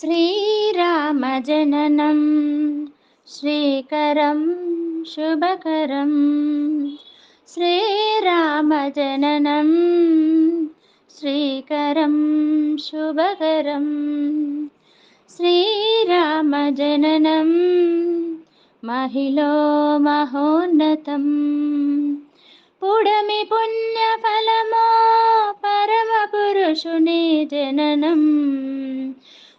శ్రీరామజననం శ్రీకరం శుభకరం. శ్రీరామజననం శ్రీకరం శుభకరం. శ్రీరామజననం మహిలో మహోన్నతం. పుడమి పుణ్యఫలమో పరమ పురుషుని జననం.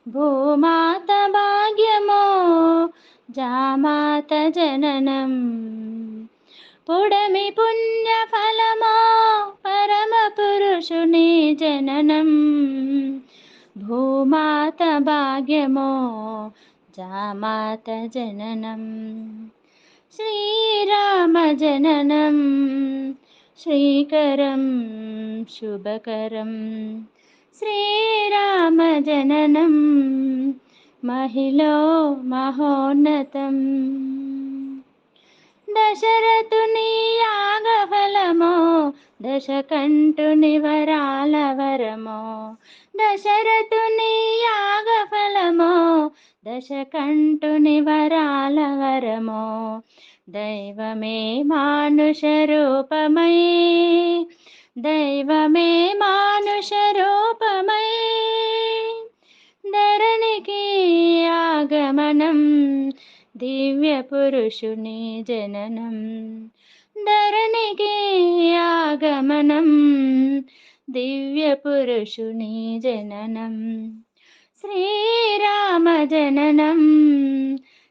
భూమాత భాగ్యమో జామాత జననం. పుడమి పుణ్యఫలమో పరమ పురుషుని జననం. భూమాత భాగ్యమో జామాత జననం. శ్రీరామజననం శ్రీకరం శుభకరం. శ్రీరామజననం మహిలో మహోన్నతం. దశరథుని యాగఫలమో దశకంఠుని వరాల వరమో. దశరథుని యాగఫలమో దశకంఠుని వరాల వరమో. దైవమే మానుష రూపమై దైవమే మానుష రూపమై ధరణికి ఆగమనం. దివ్య పురుషుని జననం. ధరణికి ఆగమనం. దివ్య పురుషుని జననం. శ్రీరామజననం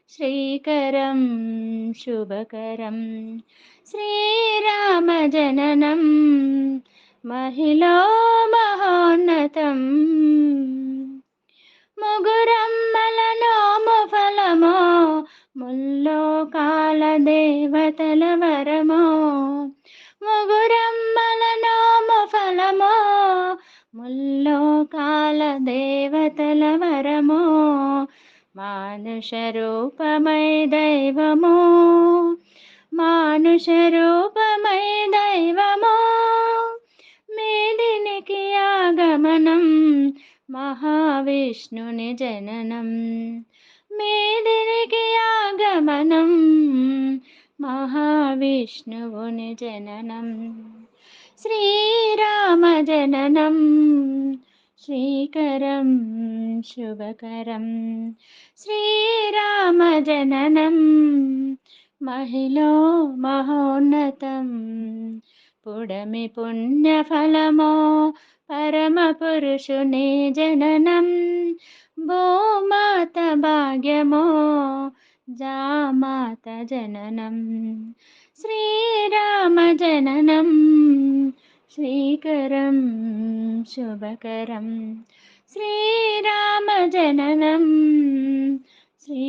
శ్రీకరం శుభకరం. శ్రీరామజననం మహిలో మహోన్నతం. ముగురమ్మల నోము ఫలమో ముల్లోకాల దేవతల వరమో. ముగురమ్మల నోము ఫలమో ముల్లోకాల దేవతల వరమో. మానుష రూపమై దైవమో మానుష రూపమై దైవమో. మేదినికి ఆగమనం మహావిష్ణుని జననం. మేదినికి ఆగమనం మహావిష్ణువుని జననం. శ్రీరామజననం శ్రీకరం శుభకరం. శ్రీరామజననం మహిలో మహోన్నతం. పుడమి పుణ్యఫలమో పరమ పురుషుని జననం. భూమాత భాగ్యమో జామాత జననం. శ్రీరామజననం శ్రీకరం శుభకరం. శ్రీరామజననం శ్రీ